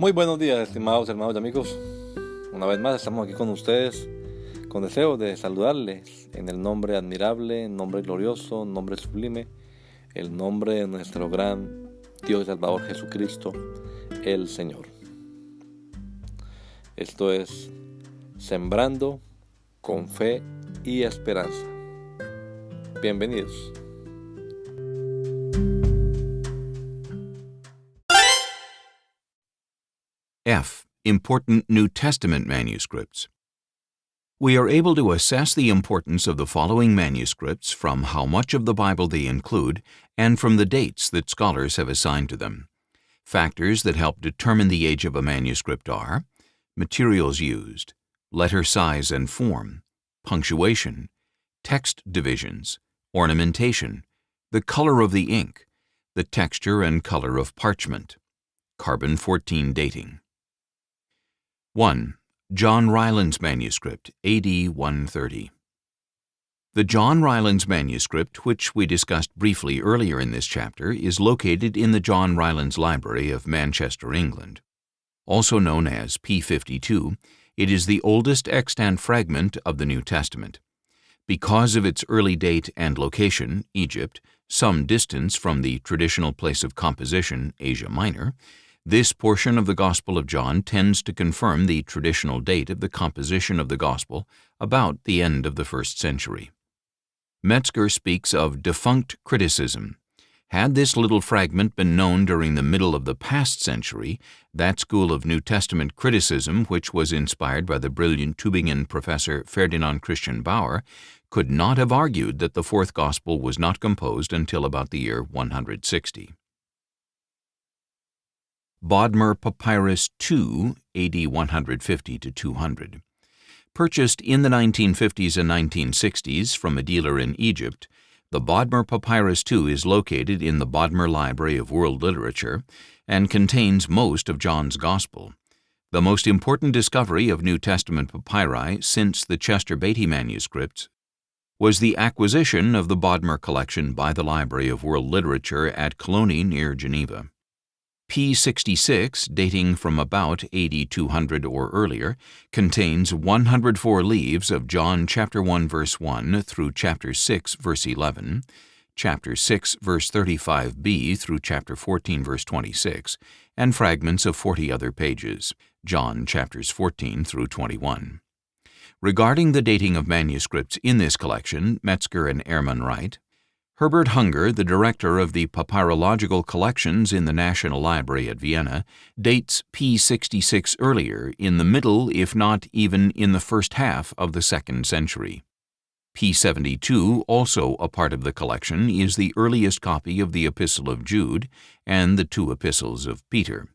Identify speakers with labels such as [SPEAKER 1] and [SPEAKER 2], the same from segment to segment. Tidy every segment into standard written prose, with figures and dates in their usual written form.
[SPEAKER 1] Muy buenos días, estimados hermanos y amigos. Una vez más estamos aquí con ustedes con deseo de saludarles en el nombre admirable, nombre glorioso, nombre sublime, el nombre de nuestro gran Dios y Salvador Jesucristo, el Señor. Esto es Sembrando con Fe y Esperanza. Bienvenidos.
[SPEAKER 2] F. Important New Testament manuscripts. We are able to assess the importance of the following manuscripts from how much of the Bible they include and from the dates that scholars have assigned to them. Factors that help determine the age of a manuscript are materials used, letter size and form, punctuation, text divisions, ornamentation, the color of the ink, the texture and color of parchment, carbon-14 dating. 1. John Ryland's manuscript, A.D. 130. The John Ryland's manuscript, which we discussed briefly earlier in this chapter, is located in the John Ryland's Library of Manchester, England. Also known as P52, it is the oldest extant fragment of the New Testament. Because of its early date and location, Egypt, some distance from the traditional place of composition, Asia Minor, this portion of the Gospel of John tends to confirm the traditional date of the composition of the Gospel about the end of the 1st century. Metzger speaks of defunct criticism. Had this little fragment been known during the middle of the past century, that school of New Testament criticism, which was inspired by the brilliant Tübingen professor Ferdinand Christian Bauer, could not have argued that the fourth Gospel was not composed until about the year 160. Bodmer Papyrus II, AD 150 to 200. Purchased in the 1950s and 1960s from a dealer in Egypt, the Bodmer Papyrus II is located in the Bodmer Library of World Literature and contains most of John's Gospel. The most important discovery of New Testament papyri since the Chester Beatty manuscripts was the acquisition of the Bodmer collection by the Library of World Literature at Cologne near Geneva. P66, dating from about AD 200 or earlier, contains 104 leaves of John chapter 1 verse 1 through chapter 6 verse 11, chapter 6 verse 35b through chapter 14 verse 26, and fragments of 40 other pages, John chapters 14 through 21. Regarding the dating of manuscripts in this collection, Metzger and Ehrman write, Herbert Hunger, the director of the papyrological collections in the National Library at Vienna, dates P66 earlier, in the middle if not even in the first half of the 2nd century. P72, also a part of the collection, is the earliest copy of the Epistle of Jude and the 2 epistles of Peter.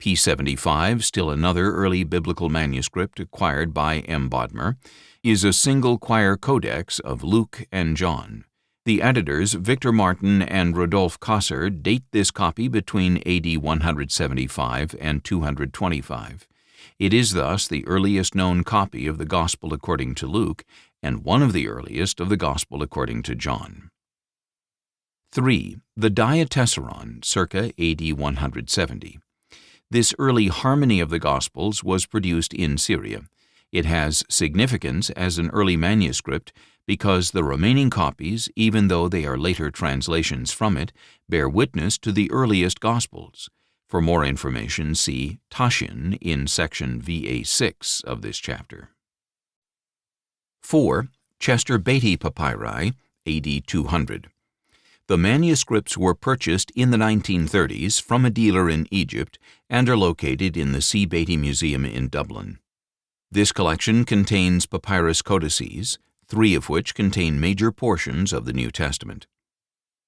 [SPEAKER 2] P75, still another early biblical manuscript acquired by M. Bodmer, is a single quire codex of Luke and John. The editors, Victor Martin and Rodolphe Kosser, date this copy between AD 175 and 225. It is thus the earliest known copy of the Gospel according to Luke and one of the earliest of the Gospel according to John. 3. The Diatessaron, circa AD 170. This early harmony of the Gospels was produced in Syria. It has significance as an early manuscript because the remaining copies, even though they are later translations from it, bear witness to the earliest Gospels. For more information, see Taschen in section VA6 of this chapter. 4. Chester Beatty Papyri, AD 200. The manuscripts were purchased in the 1930s from a dealer in Egypt and are located in the C. Beatty Museum in Dublin. This collection contains papyrus codices, 3 of which contain major portions of the New Testament.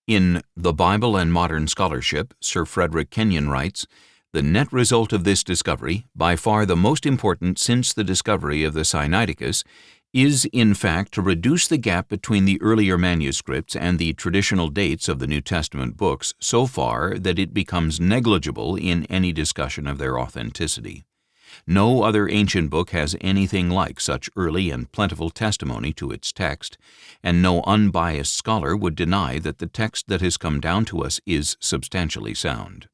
[SPEAKER 2] In The Bible and Modern Scholarship, Sir Frederick Kenyon writes, the net result of this discovery, by far the most important since the discovery of the Sinaiticus, is in fact to reduce the gap between the earlier manuscripts and the traditional dates of the New Testament books so far that it becomes negligible in any discussion of their authenticity. No other ancient book has anything like such early and plentiful testimony to its text, and no unbiased scholar would deny that the text that has come down to us is substantially sound.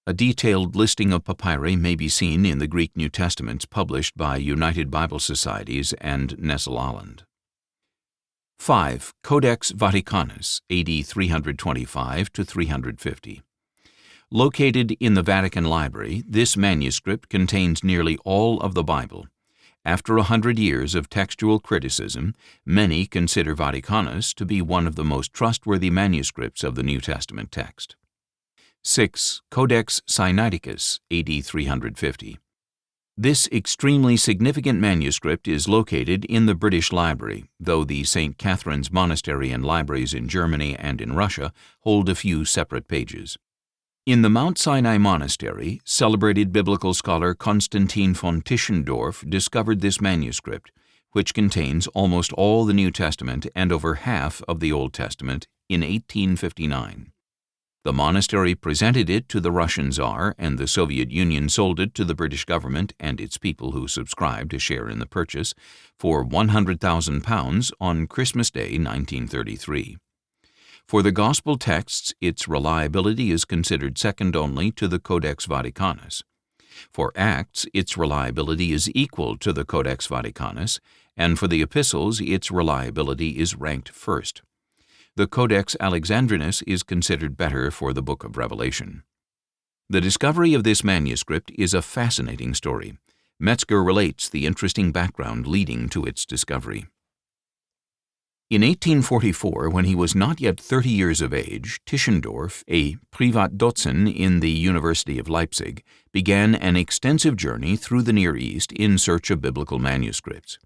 [SPEAKER 2] A detailed listing of papyri may be seen in the Greek New Testaments published by United Bible Societies and Nestle-Aland. 5. Codex Vaticanus, AD 325 to 350. Located in the Vatican Library, this manuscript contains nearly all of the Bible. After 100 years of textual criticism, many consider Vaticanus to be one of the most trustworthy manuscripts of the New Testament text. 6. Codex Sinaiticus, AD 350. This extremely significant manuscript is located in the British Library, though the St. Catherine's Monastery and libraries in Germany and in Russia hold a few separate pages. In the Mount Sinai Monastery, celebrated biblical scholar Konstantin von Tischendorf discovered this manuscript, which contains almost all the New Testament and over half of the Old Testament, in 1859. The monastery presented it to the Russian Tsar, and the Soviet Union sold it to the British government and its people who subscribed a share in the purchase for £100,000 on Christmas Day 1933. For the Gospel texts, its reliability is considered second only to the Codex Vaticanus. For Acts, its reliability is equal to the Codex Vaticanus, and for the Epistles, its reliability is ranked first. The Codex Alexandrinus is considered better for the Book of Revelation. The discovery of this manuscript is a fascinating story. Metzger relates the interesting background leading to its discovery. In 1844, when he was not yet 30 years of age, Tischendorf, a Privatdozent in the University of Leipzig, began an extensive journey through the Near East in search of biblical manuscripts.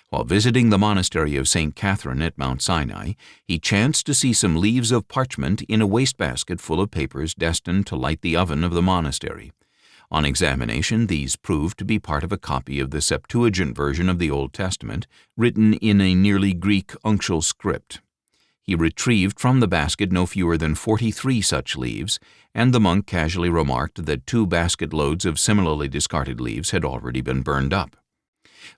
[SPEAKER 2] While visiting the monastery of St. Catherine at Mount Sinai, he chanced to see some leaves of parchment in a wastebasket full of papers destined to light the oven of the monastery. On examination, these proved to be part of a copy of the Septuagint version of the Old Testament, written in a nearly Greek uncial script. He retrieved from the basket no fewer than 43 such leaves, and the monk casually remarked that 2 basket loads of similarly discarded leaves had already been burned up.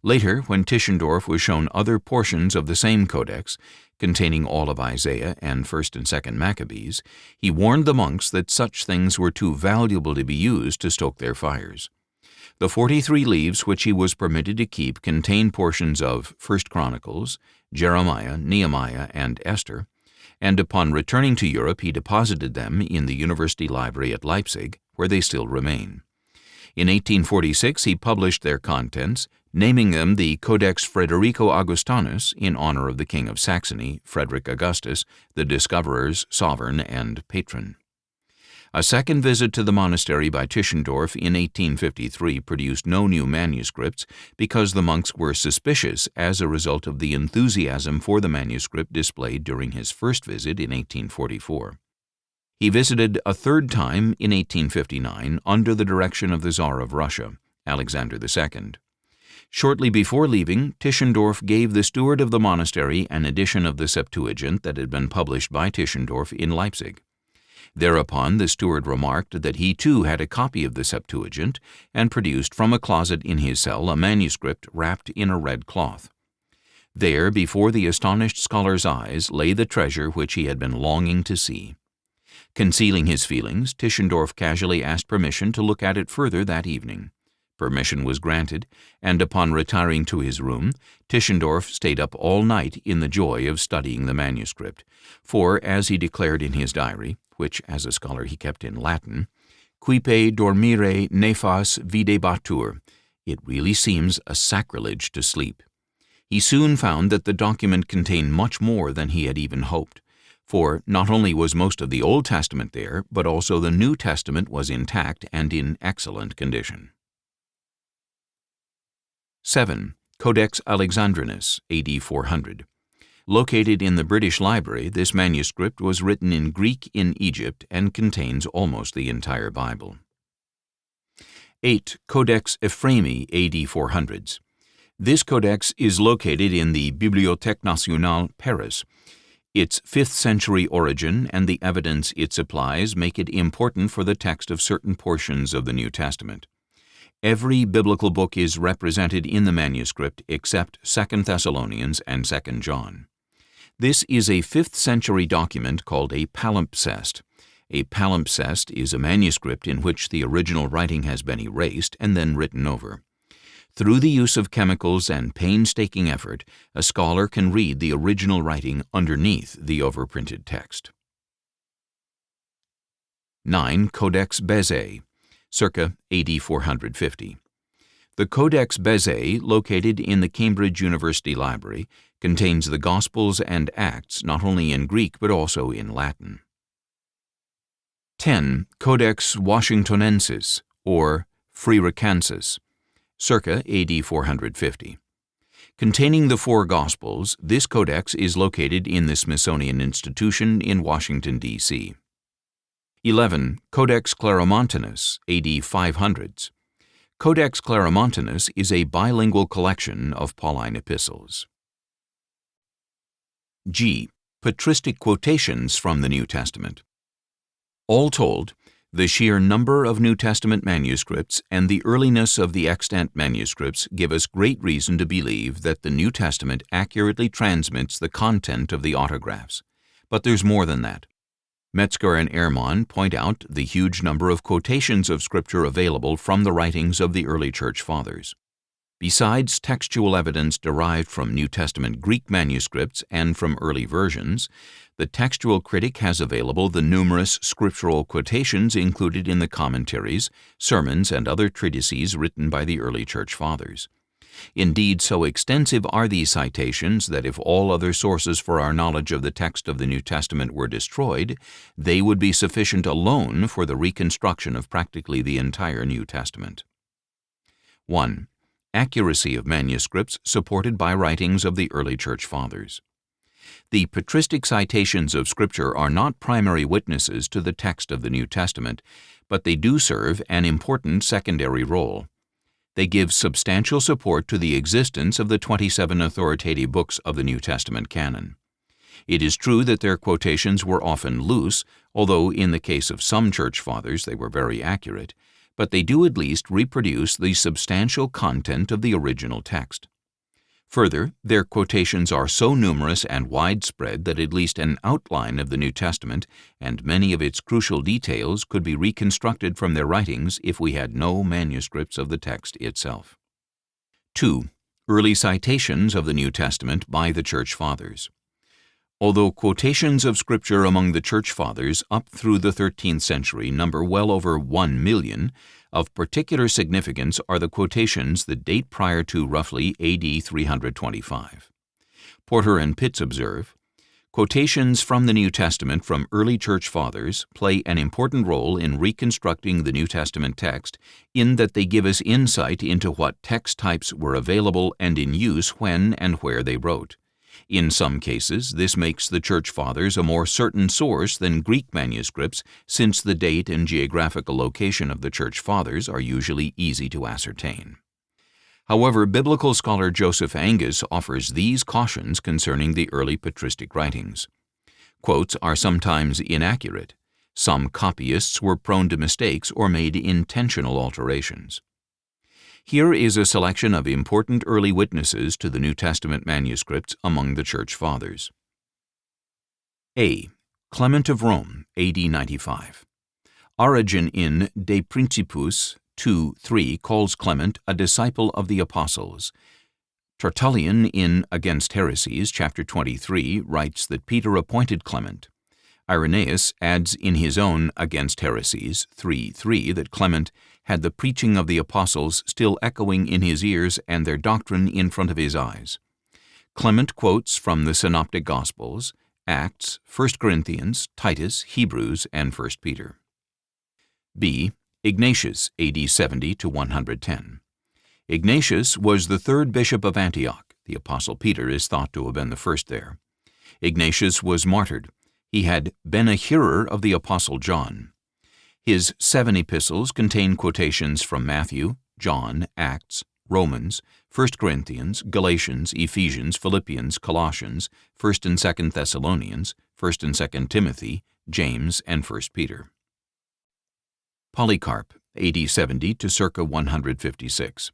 [SPEAKER 2] Later, when Tischendorf was shown other portions of the same codex, containing all of Isaiah and 1st and 2nd Maccabees, he warned the monks that such things were too valuable to be used to stoke their fires. The 43 leaves which he was permitted to keep contained portions of 1 Chronicles, Jeremiah, Nehemiah, and Esther, and upon returning to Europe he deposited them in the University Library at Leipzig, where they still remain. In 1846 he published their contents, naming them the Codex Frederico Augustinus in honor of the King of Saxony, Frederick Augustus, the discoverer's sovereign and patron. A second visit to the monastery by Tischendorf in 1853 produced no new manuscripts because the monks were suspicious as a result of the enthusiasm for the manuscript displayed during his first visit in 1844. He visited a third time in 1859 under the direction of the Tsar of Russia, Alexander II. Shortly before leaving, Tischendorf gave the steward of the monastery an edition of the Septuagint that had been published by Tischendorf in Leipzig. Thereupon the steward remarked that he too had a copy of the Septuagint and produced from a closet in his cell a manuscript wrapped in a red cloth. There, before the astonished scholar's eyes, lay the treasure which he had been longing to see. Concealing his feelings, Tischendorf casually asked permission to look at it further that evening. Permission was granted, and upon retiring to his room, Tischendorf stayed up all night in the joy of studying the manuscript, for, as he declared in his diary, which as a scholar he kept in Latin, quipe dormire nefas videbatur, it really seems a sacrilege to sleep. He soon found that the document contained much more than he had even hoped, for not only was most of the Old Testament there, but also the New Testament was intact and in excellent condition. 7. Codex Alexandrinus, AD 400. Located in the British Library, this manuscript was written in Greek in Egypt and contains almost the entire Bible. 8. Codex Ephraemi, AD 400s. This codex is located in the Bibliothèque Nationale, Paris. Its 5th century origin and the evidence it supplies make it important for the text of certain portions of the New Testament. Every biblical book is represented in the manuscript except 2 Thessalonians and 2 John. This is a 5th century document called a palimpsest. A palimpsest is a manuscript in which the original writing has been erased and then written over. Through the use of chemicals and painstaking effort, a scholar can read the original writing underneath the overprinted text. 9. Codex Bezae, circa AD 450. The Codex Bezae, located in the Cambridge University Library, contains the Gospels and Acts not only in Greek but also in Latin. 10. Codex Washingtonensis, or Freiracensis, circa AD 450. Containing the four Gospels, this codex is located in the Smithsonian Institution in Washington, D.C. 11. Codex Claromontanus, AD 500s. Codex Claromontanus is a bilingual collection of Pauline epistles. G. Patristic quotations from the New Testament. All told, the sheer number of New Testament manuscripts and the earliness of the extant manuscripts give us great reason to believe that the New Testament accurately transmits the content of the autographs. But there's more than that. Metzger and Ehrman point out the huge number of quotations of Scripture available from the writings of the early Church Fathers. Besides textual evidence derived from New Testament Greek manuscripts and from early versions, the textual critic has available the numerous scriptural quotations included in the commentaries, sermons, and other treatises written by the early Church Fathers. Indeed, so extensive are these citations that if all other sources for our knowledge of the text of the New Testament were destroyed, they would be sufficient alone for the reconstruction of practically the entire New Testament. 1. Accuracy of manuscripts supported by writings of the early Church Fathers. The patristic citations of Scripture are not primary witnesses to the text of the New Testament, but they do serve an important secondary role. They give substantial support to the existence of the 27 authoritative books of the New Testament canon. It is true that their quotations were often loose, although in the case of some Church Fathers they were very accurate, but they do at least reproduce the substantial content of the original text. Further, their quotations are so numerous and widespread that at least an outline of the New Testament and many of its crucial details could be reconstructed from their writings if we had no manuscripts of the text itself. 2. Early citations of the New Testament by the Church Fathers. Although quotations of Scripture among the Church Fathers up through the 13th century number well over 1 million, of particular significance are the quotations that date prior to roughly AD 325. Porter and Pitts observe, quotations from the New Testament from early Church Fathers play an important role in reconstructing the New Testament text in that they give us insight into what text types were available and in use when and where they wrote. In some cases, this makes the Church Fathers a more certain source than Greek manuscripts, since the date and geographical location of the Church Fathers are usually easy to ascertain. However, biblical scholar Joseph Angus offers these cautions concerning the early patristic writings. Quotes are sometimes inaccurate. Some copyists were prone to mistakes or made intentional alterations. Here is a selection of important early witnesses to the New Testament manuscripts among the Church Fathers. A. Clement of Rome, AD 95. Origen in De Principis 2:3 calls Clement a disciple of the Apostles. Tertullian in Against Heresies, chapter 23, writes that Peter appointed Clement. Irenaeus adds in his own Against Heresies 3:3 that Clement had the preaching of the apostles still echoing in his ears and their doctrine in front of his eyes. Clement quotes from the Synoptic Gospels, Acts, 1 Corinthians, Titus, Hebrews, and 1 Peter. B. Ignatius, AD 70 to 110. Ignatius was the third bishop of Antioch. The Apostle Peter is thought to have been the first there. Ignatius was martyred. He had been a hearer of the Apostle John. His 7 epistles contain quotations from Matthew, John, Acts, Romans, 1 Corinthians, Galatians, Ephesians, Philippians, Colossians, 1 and 2 Thessalonians, 1 and 2 Timothy, James, and 1 Peter. Polycarp, AD 70 to circa 156.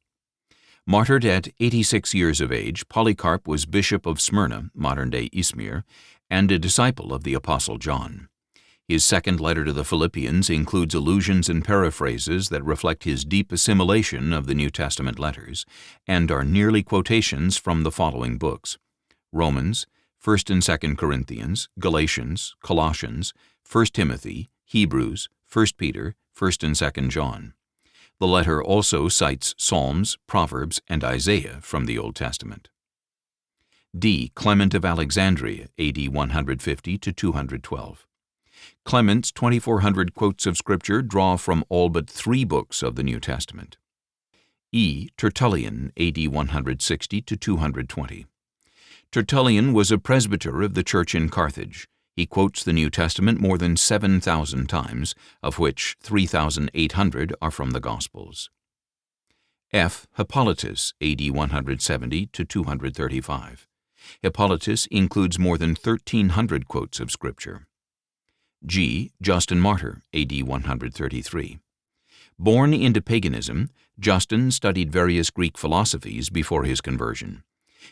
[SPEAKER 2] Martyred at 86 years of age, Polycarp was bishop of Smyrna, modern-day Izmir, and a disciple of the Apostle John. His second letter to the Philippians includes allusions and paraphrases that reflect his deep assimilation of the New Testament letters and are nearly quotations from the following books: Romans, 1st and 2nd Corinthians, Galatians, Colossians, 1 Timothy, Hebrews, 1 Peter, 1st and 2nd John. The letter also cites Psalms, Proverbs, and Isaiah from the Old Testament. D. Clement of Alexandria, A.D. 150 to 212. Clement's 2,400 quotes of Scripture draw from all but 3 books of the New Testament. E. Tertullian, A.D. 160 to 220. Tertullian was a presbyter of the church in Carthage. He quotes the New Testament more than 7,000 times, of which 3,800 are from the Gospels. F. Hippolytus, A.D. 170 to 235. Hippolytus includes more than 1,300 quotes of Scripture. G. Justin Martyr, A.D. 133. Born into paganism, Justin studied various Greek philosophies before his conversion.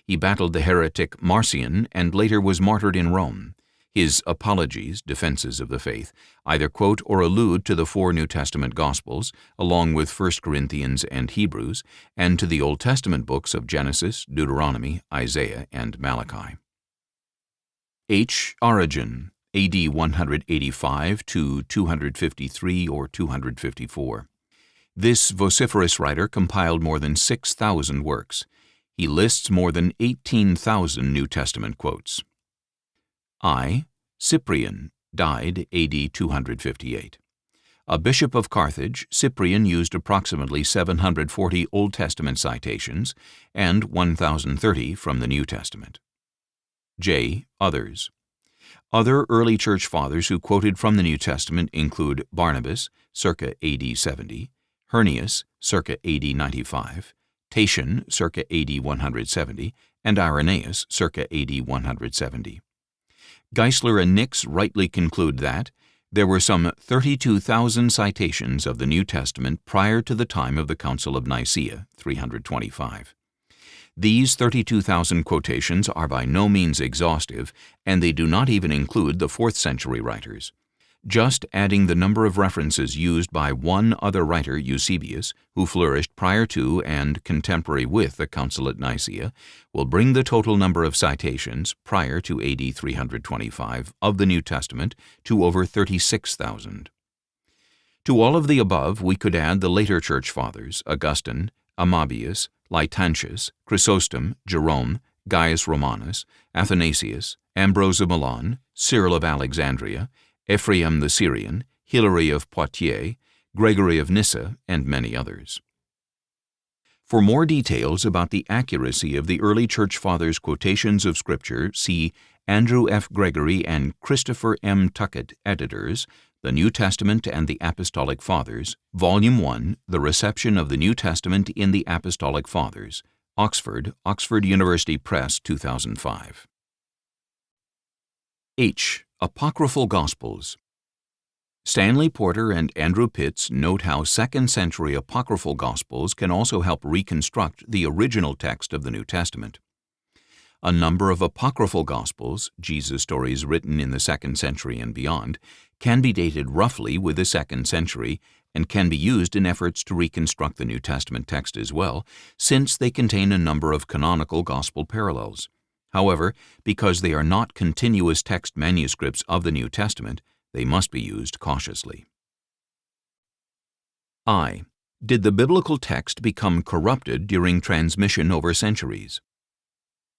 [SPEAKER 2] He battled the heretic Marcion and later was martyred in Rome. His apologies, defenses of the faith, either quote or allude to the 4 New Testament Gospels, along with 1 Corinthians and Hebrews, and to the Old Testament books of Genesis, Deuteronomy, Isaiah, and Malachi. H. Origen, A.D. 185 to 253 or 254. This vociferous writer compiled more than 6,000 works. He lists more than 18,000 New Testament quotes. I. Cyprian, died A.D. 258. A bishop of Carthage, Cyprian used approximately 740 Old Testament citations and 1,030 from the New Testament. J. Others. Other early church fathers who quoted from the New Testament include Barnabas, circa AD 70, Hernias, circa AD 95, Tatian, circa AD 170, and Irenaeus, circa AD 170. Geisler and Nix rightly conclude that there were some 32,000 citations of the New Testament prior to the time of the Council of Nicaea, 325. These 32,000 quotations are by no means exhaustive, and they do not even include the 4th century writers. Just adding the number of references used by one other writer, Eusebius, who flourished prior to and contemporary with the Council at Nicaea, will bring the total number of citations prior to AD 325 of the New Testament to over 36,000. To all of the above, we could add the later church fathers, Augustine, Amabius, Laitantius, Chrysostom, Jerome, Gaius Romanus, Athanasius, Ambrose of Milan, Cyril of Alexandria, Ephraim the Syrian, Hilary of Poitiers, Gregory of Nyssa, and many others. For more details about the accuracy of the early church fathers' quotations of Scripture, see Andrew F. Gregory and Christopher M. Tuckett, editors, The New Testament and the Apostolic Fathers, Volume 1, The Reception of the New Testament in the Apostolic Fathers, Oxford, Oxford University Press, 2005. H. Apocryphal Gospels. Stanley Porter and Andrew Pitts note how 2nd century apocryphal Gospels can also help reconstruct the original text of the New Testament. A number of apocryphal Gospels, Jesus stories written in the 2nd century and beyond, can be dated roughly with the 2nd century and can be used in efforts to reconstruct the New Testament text as well, since they contain a number of canonical Gospel parallels. However, because they are not continuous text manuscripts of the New Testament, they must be used cautiously. I. Did the biblical text become corrupted during transmission over centuries?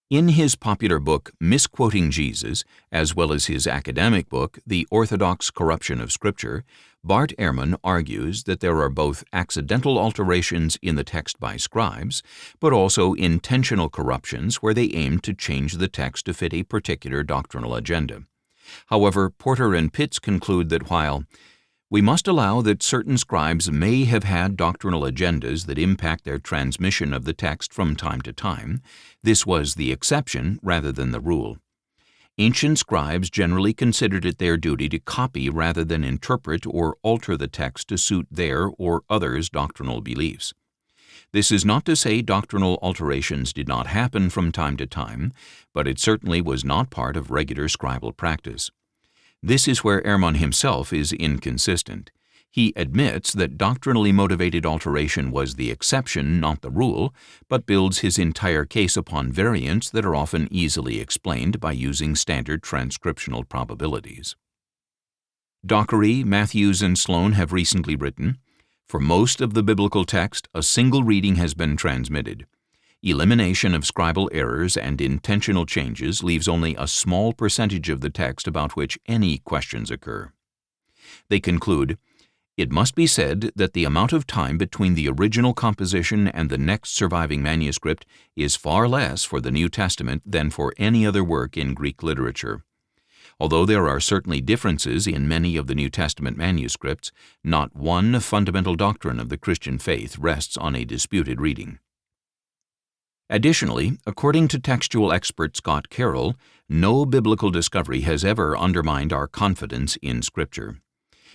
[SPEAKER 2] In his popular book, Misquoting Jesus, as well as his academic book, The Orthodox Corruption of Scripture, Bart Ehrman argues that there are both accidental alterations in the text by scribes, but also intentional corruptions where they aim to change the text to fit a particular doctrinal agenda. However, Porter and Pitts conclude that while we must allow that certain scribes may have had doctrinal agendas that impact their transmission of the text from time to time, this was the exception rather than the rule. Ancient scribes generally considered it their duty to copy rather than interpret or alter the text to suit their or others' doctrinal beliefs. This is not to say doctrinal alterations did not happen from time to time, but it certainly was not part of regular scribal practice. This is where Ehrman himself is inconsistent. He admits that doctrinally motivated alteration was the exception, not the rule, but builds his entire case upon variants that are often easily explained by using standard transcriptional probabilities. Dockery, Matthews, and Sloan have recently written, "For most of the biblical text, a single reading has been transmitted. Elimination of scribal errors and intentional changes leaves only a small percentage of the text about which any questions occur." They conclude, "It must be said that the amount of time between the original composition and the next surviving manuscript is far less for the New Testament than for any other work in Greek literature. Although there are certainly differences in many of the New Testament manuscripts, not one fundamental doctrine of the Christian faith rests on a disputed reading." Additionally, according to textual expert Scott Carroll, no biblical discovery has ever undermined our confidence in Scripture.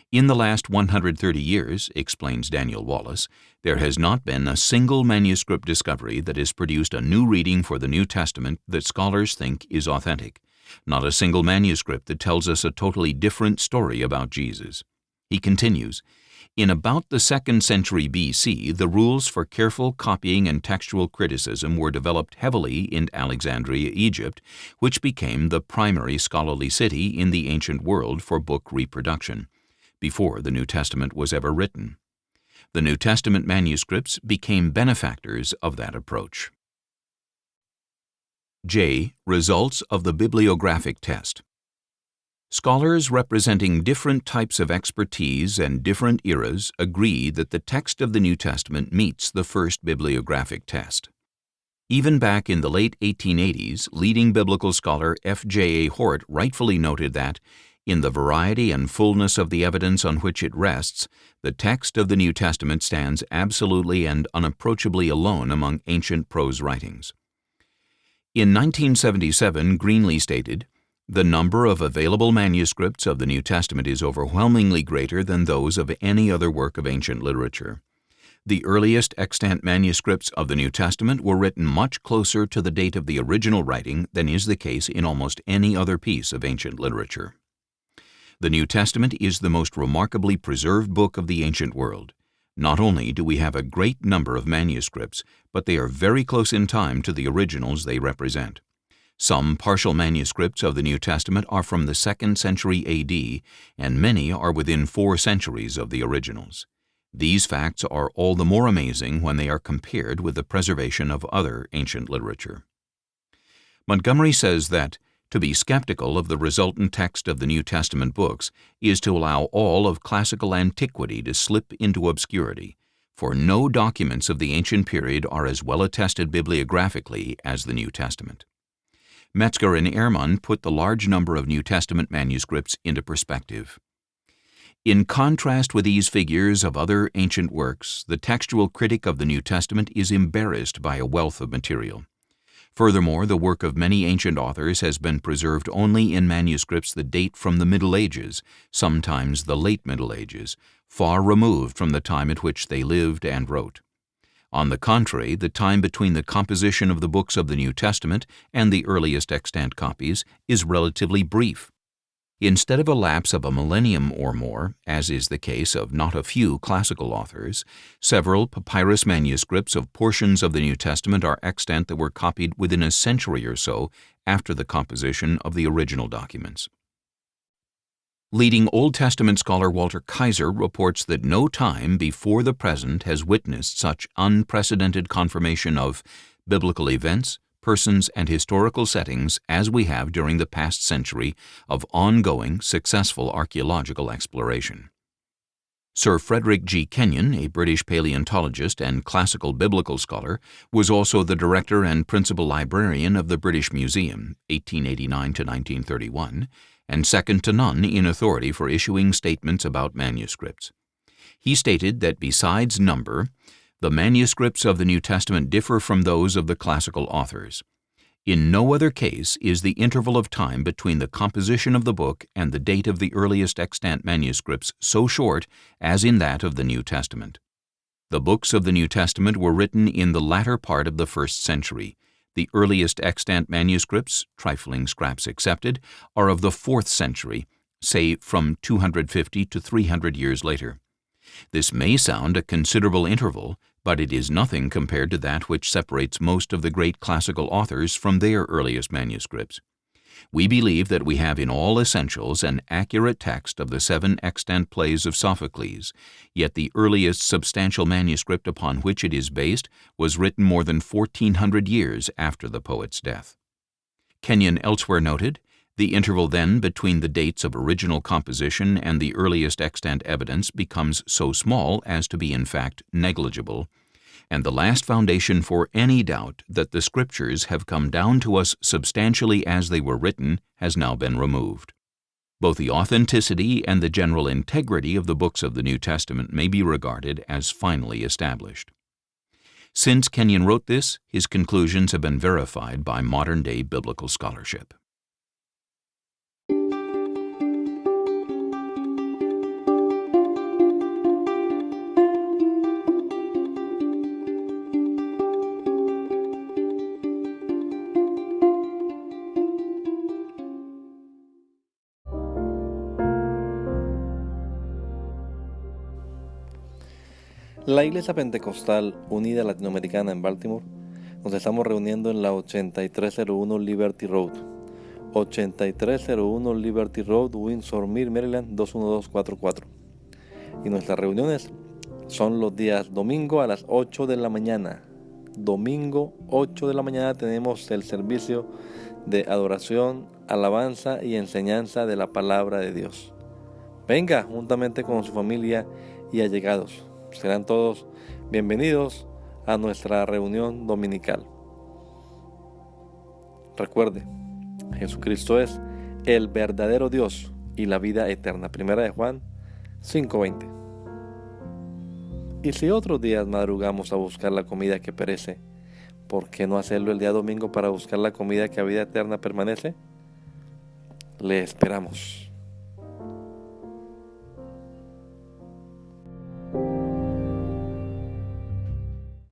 [SPEAKER 2] "In the last 130 years," explains Daniel Wallace, "there has not been a single manuscript discovery that has produced a new reading for the New Testament that scholars think is authentic, not a single manuscript that tells us a totally different story about Jesus." He continues, "In about the 2nd century BC, the rules for careful copying and textual criticism were developed heavily in Alexandria, Egypt, which became the primary scholarly city in the ancient world for book reproduction, before the New Testament was ever written. The New Testament manuscripts became benefactors of that approach." J. Results of the bibliographic test. Scholars representing different types of expertise and different eras agree that the text of the New Testament meets the first bibliographic test. Even back in the late 1880s, leading biblical scholar F.J.A. Hort rightfully noted that, in the variety and fullness of the evidence on which it rests, the text of the New Testament stands absolutely and unapproachably alone among ancient prose writings. In 1977, Greenlee stated, "The number of available manuscripts of the New Testament is overwhelmingly greater than those of any other work of ancient literature. The earliest extant manuscripts of the New Testament were written much closer to the date of the original writing than is the case in almost any other piece of ancient literature. The New Testament is the most remarkably preserved book of the ancient world. Not only do we have a great number of manuscripts, but they are very close in time to the originals they represent. Some partial manuscripts of the New Testament are from the 2nd century A.D., and many are within 4 centuries of the originals. These facts are all the more amazing when they are compared with the preservation of other ancient literature." Montgomery says that, "To be skeptical of the resultant text of the New Testament books is to allow all of classical antiquity to slip into obscurity, for no documents of the ancient period are as well attested bibliographically as the New Testament." Metzger and Ehrman put the large number of New Testament manuscripts into perspective. "In contrast with these figures of other ancient works, the textual critic of the New Testament is embarrassed by a wealth of material. Furthermore, the work of many ancient authors has been preserved only in manuscripts that date from the Middle Ages, sometimes the late Middle Ages, far removed from the time at which they lived and wrote. On the contrary, the time between the composition of the books of the New Testament and the earliest extant copies is relatively brief. Instead of a lapse of a millennium or more, as is the case of not a few classical authors, several papyrus manuscripts of portions of the New Testament are extant that were copied within a century or so after the composition of the original documents." Leading Old Testament scholar Walter Kaiser reports that no time before the present has witnessed such unprecedented confirmation of biblical events, persons, and historical settings as we have during the past century of ongoing, successful archaeological exploration. Sir Frederick G. Kenyon, a British paleontologist and classical biblical scholar, was also the director and principal librarian of the British Museum, 1889 to 1931, and second to none in authority for issuing statements about manuscripts. He stated that besides number, the manuscripts of the New Testament differ from those of the classical authors. In no other case is the interval of time between the composition of the book and the date of the earliest extant manuscripts so short as in that of the New Testament. The books of the New Testament were written in the latter part of the 1st century. The earliest extant manuscripts, trifling scraps excepted, are of the 4th century, say from 250 to 300 years later. This may sound a considerable interval, but it is nothing compared to that which separates most of the great classical authors from their earliest manuscripts. We believe that we have in all essentials an accurate text of the 7 extant plays of Sophocles, yet the earliest substantial manuscript upon which it is based was written more than 1,400 years after the poet's death. Kenyon elsewhere noted, the interval then between the dates of original composition and the earliest extant evidence becomes so small as to be in fact negligible, and the last foundation for any doubt that the Scriptures have come down to us substantially as they were written has now been removed. Both the authenticity and the general integrity of the books of the New Testament may be regarded as finally established. Since Kenyon wrote this, his conclusions have been verified by modern-day biblical scholarship.
[SPEAKER 1] La Iglesia Pentecostal Unida Latinoamericana en Baltimore nos estamos reuniendo en la 8301 Liberty Road, 8301 Liberty Road, Windsor Mill, Maryland 21244. Y nuestras reuniones son los días domingo a las 8 de la mañana. Domingo 8 de la mañana tenemos el servicio de adoración, alabanza y enseñanza de la palabra de Dios. Venga juntamente con su familia y allegados. Serán todos bienvenidos a nuestra reunión dominical. Recuerde, Jesucristo es el verdadero Dios y la vida eterna. Primera de Juan 5:20. Y si otros días madrugamos a buscar la comida que perece, ¿por qué no hacerlo el día domingo para buscar la comida que a vida eterna permanece? Le esperamos.